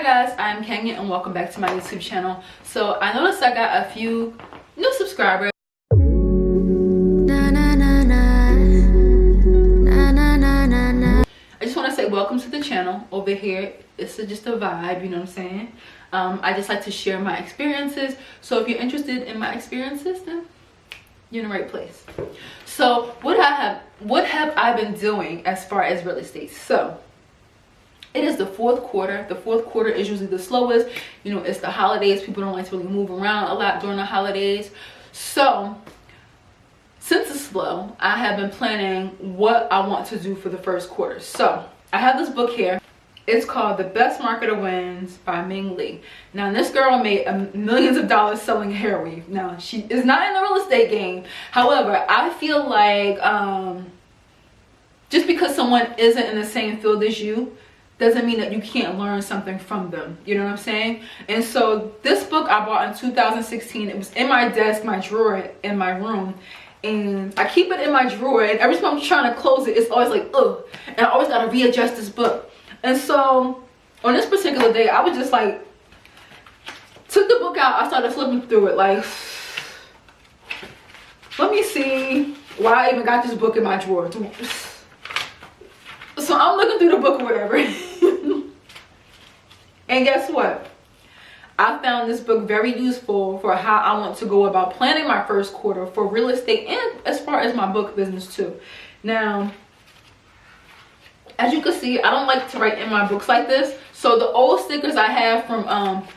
Hi guys, I'm Kenya and welcome back to my YouTube channel. So I noticed I got a few new subscribers. I just want to say welcome to the channel. Over here, it's just a vibe, you know what I'm saying? I just like to share my experiences. So if you're interested in my experiences, then you're in the right place. So what have I been doing as far as real estate? So it is the fourth quarter. The fourth quarter is usually the slowest. You know, it's the holidays. People don't like to really move around a lot during the holidays. So since it's slow, I have been planning what I want to do for the first quarter. So I have this book here. It's called The Best Marketer Wins by Ming Lee. Now this girl made millions of dollars selling hair weave. Now she is not in the real estate game. However, I feel like just because someone isn't in the same field as you doesn't mean that you can't learn something from them. You know what I'm saying? And so this book I bought in 2016. It was in my desk, my drawer in my room. And I keep it in my drawer, and every time I'm trying to close it, it's always like, ugh. And I always gotta readjust this book. And so on this particular day, I was just like, took the book out, I started flipping through it like, let me see why I even got this book in my drawer. So I'm looking through the book or whatever. And guess what? I found this book very useful for how I want to go about planning my first quarter for real estate and as far as my book business too. Now, as you can see, I don't like to write in my books like this. So the old stickers I have from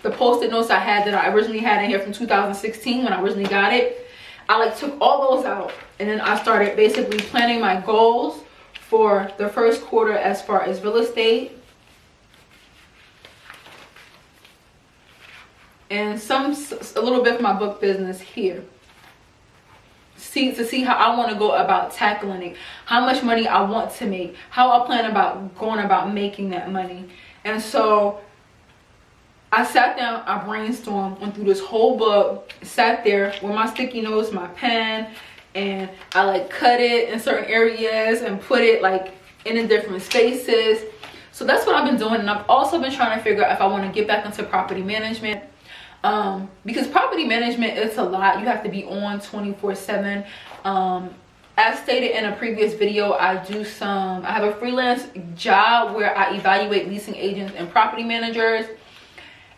the post-it notes I had that I originally had in here from 2016 when I originally got it, I like took all those out, and then I started basically planning my goals for the first quarter as far as real estate and a little bit of my book business here. To see how I want to go about tackling it, how much money I want to make, how I plan about going about making that money. And so I sat down, I brainstormed, went through this whole book, sat there with my sticky notes, my pen, and I like cut it in certain areas and put it like in the different spaces. So that's what I've been doing. And I've also been trying to figure out if I want to get back into property management. Because property management, it's a lot. You have to be on 24/7. As stated in a previous video, I have a freelance job where I evaluate leasing agents and property managers,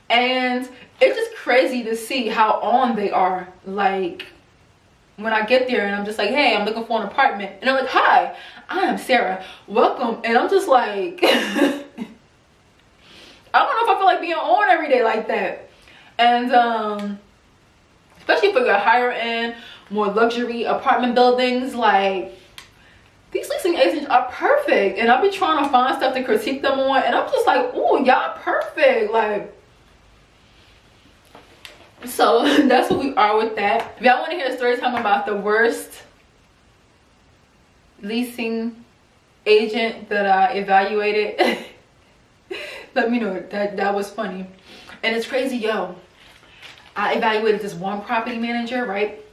and it's just crazy to see how on they are. Like when I get there and I'm just like, hey, I'm looking for an apartment, and they're like, hi, I am Sarah, welcome. And I'm just like I don't know if I feel like being on every day like that. And especially for your higher end, more luxury apartment buildings, like these leasing agents are perfect. And I'll be trying to find stuff to critique them on, and I'm just like, oh, y'all perfect. Like, so that's what we are with that. If y'all want to hear a story time about the worst leasing agent that I evaluated, let me know. That was funny. And it's crazy, yo. I evaluated this one property manager, right?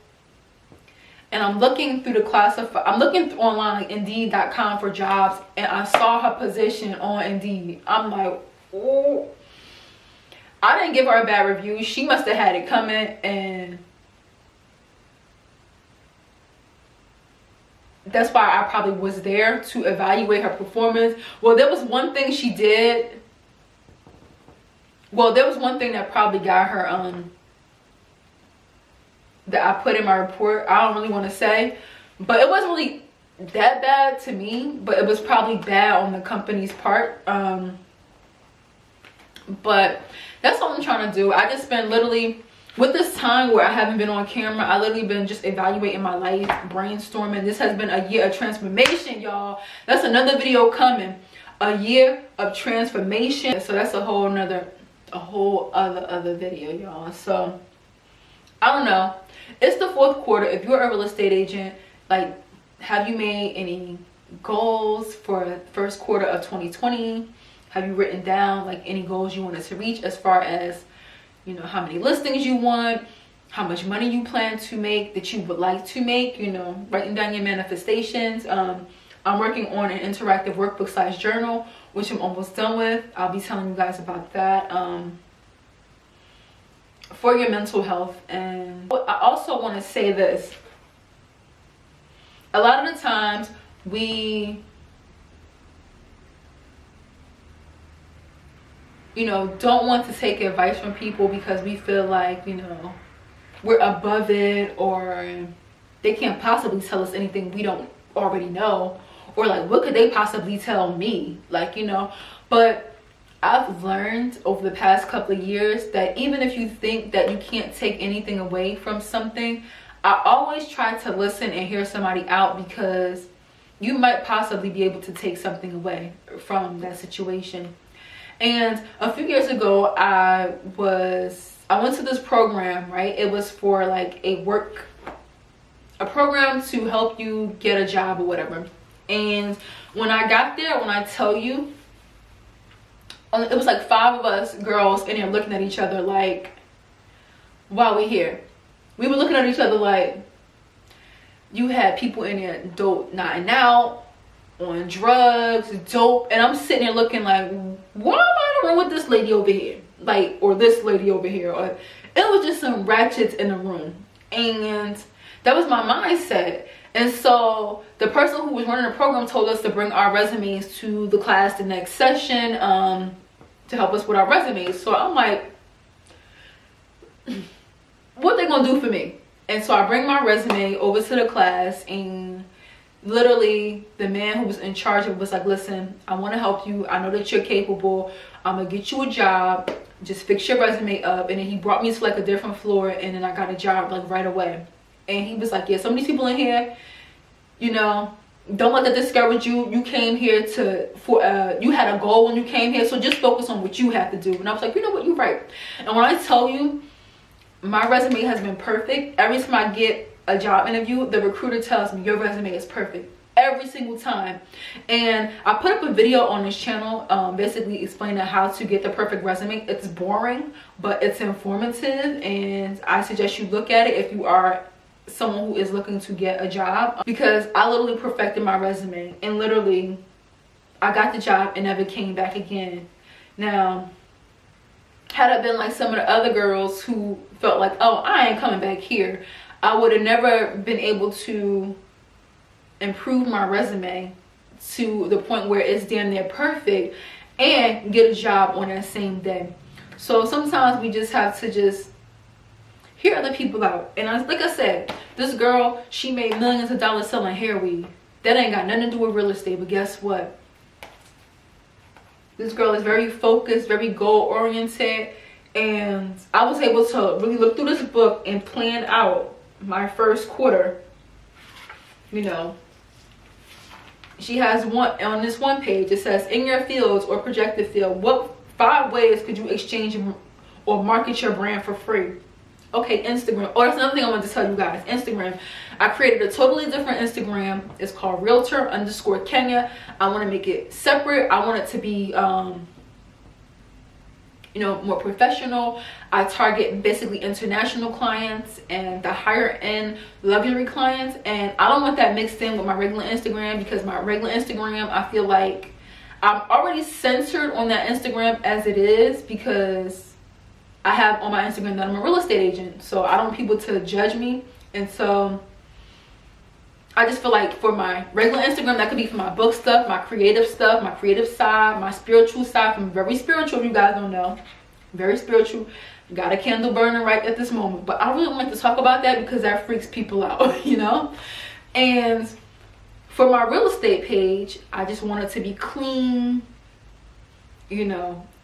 And I'm looking through I'm looking online, like Indeed.com for jobs, and I saw her position on Indeed. I'm like, oh. I didn't give her a bad review. She must have had it coming, and that's why I probably was there to evaluate her performance. Well, there was one thing she did. Well, there was one thing that probably got her, that I put in my report. I don't really want to say, but it wasn't really that bad to me, but it was probably bad on the company's part. But that's what I'm trying to do. I just been literally, with this time where I haven't been on camera, I literally been just evaluating my life, brainstorming. This has been a year of transformation, y'all. That's another video coming. A year of transformation. So that's a whole other video, y'all. So I don't know, it's the fourth quarter. If you're a real estate agent, like, have you made any goals for first quarter of 2020? Have you written down like any goals you wanted to reach as far as, you know, how many listings you want, how much money you plan to make, that you would like to make, you know, writing down your manifestations. I'm working on an interactive workbook / journal, which I'm almost done with. I'll be telling you guys about that. For your mental health. And I also want to say this. A lot of the times we, don't want to take advice from people because we feel like, we're above it, or they can't possibly tell us anything we don't already know, or like, what could they possibly tell me? Like, but I've learned over the past couple of years that even if you think that you can't take anything away from something, I always try to listen and hear somebody out, because you might possibly be able to take something away from that situation. And a few years ago, I went to this program, right? It was for like a program to help you get a job or whatever. And when I got there, when I tell you, it was like 5 of us girls in there looking at each other like, wow, we here. We were looking at each other like, you had people in there dope, nodding out, on drugs, dope. And I'm sitting there looking like, why am I in the room with this lady over here? Like, or this lady over here. Or it was just some ratchets in the room. And that was my mindset. And so the person who was running the program told us to bring our resumes to the class the next session, to help us with our resumes. So I'm like, what they gonna do for me? And so I bring my resume over to the class, and literally the man who was in charge of it was like, listen, I want to help you. I know that you're capable. I'm gonna get you a job. Just fix your resume up. And then he brought me to like a different floor, and then I got a job like right away. And he was like, yeah, some of these people in here, don't let that discourage you. You came here you had a goal when you came here, so just focus on what you have to do. And I was like, you know what, you're right. And when I tell you, my resume has been perfect. Every time I get a job interview, the recruiter tells me your resume is perfect every single time. And I put up a video on this channel, basically explaining how to get the perfect resume. It's boring, but it's informative, and I suggest you look at it if you are someone who is looking to get a job, because I literally perfected my resume, and literally I got the job and never came back again. Now, had it been like some of the other girls who felt like, oh, I ain't coming back here, I would have never been able to improve my resume to the point where it's damn near perfect and get a job on that same day. So sometimes we just have to just hear other people out. And like I said, this girl, she made millions of dollars selling hair weave. That ain't got nothing to do with real estate, but guess what? This girl is very focused, very goal oriented, and I was able to really look through this book and plan out my first quarter. She has on this one page, it says, in your fields or projected field, what 5 ways could you exchange or market your brand for free? Okay, Instagram. Oh, that's another thing I wanted to tell you guys. Instagram. I created a totally different Instagram. It's called realtor_Kenya. I want to make it separate. I want it to be, more professional. I target basically international clients and the higher end luxury clients. And I don't want that mixed in with my regular Instagram, because my regular Instagram, I feel like I'm already censored on that Instagram as it is, because I have on my Instagram that I'm a real estate agent, so I don't want people to judge me. And so I just feel like for my regular Instagram, that could be for my book stuff, my creative side, my spiritual side. I'm very spiritual, if you guys don't know. Very spiritual. Got a candle burning right at this moment. But I really don't like to talk about that because that freaks people out, And for my real estate page, I just want it to be clean,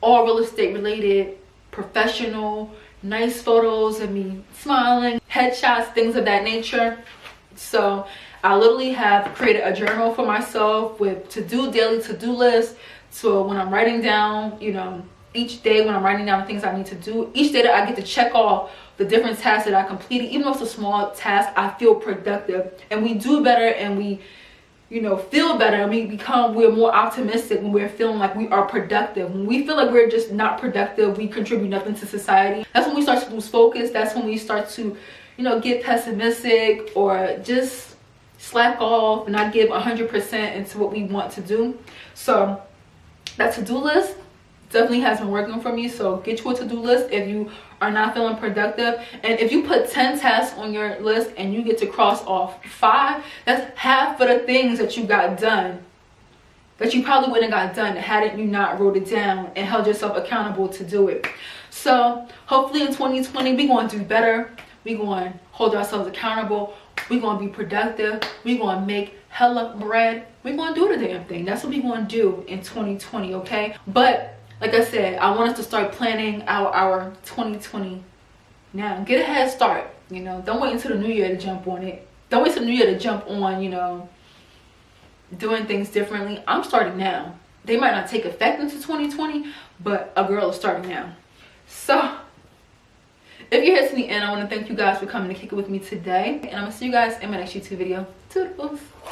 all real estate related, professional, nice photos of me smiling, headshots, things of that nature. So I literally have created a journal for myself with daily to-do lists. So when I'm writing down, each day when I'm writing down the things I need to do, each day that I get to check off the different tasks that I completed, even though it's a small task, I feel productive. And we do better, and we feel better, and we're more optimistic when we're feeling like we are productive. When we feel like we're just not productive, we contribute nothing to society. That's when we start to lose focus. That's when we start to, get pessimistic or just slack off and not give 100% into what we want to do. So that to-do list definitely has been working for me. So get you a to-do list if you are not feeling productive. And if you put 10 tasks on your list and you get to cross off 5, that's half of the things that you got done that you probably wouldn't have got done hadn't you not wrote it down and held yourself accountable to do it. So hopefully in 2020 we're going to do better. We're going to hold ourselves accountable. We're going to be productive. We're going to make hella bread. We're going to do the damn thing. That's what we're going to do in 2020, okay? But like I said, I want us to start planning out our 2020 now. Get a head start, you know. Don't wait until the new year to jump on it. Don't wait until the new year to jump on, you know, doing things differently. I'm starting now. They might not take effect into 2020, but a girl is starting now. So if you're here to the end, I want to thank you guys for coming to kick it with me today, and I'm gonna see you guys in my next YouTube video. Toodles.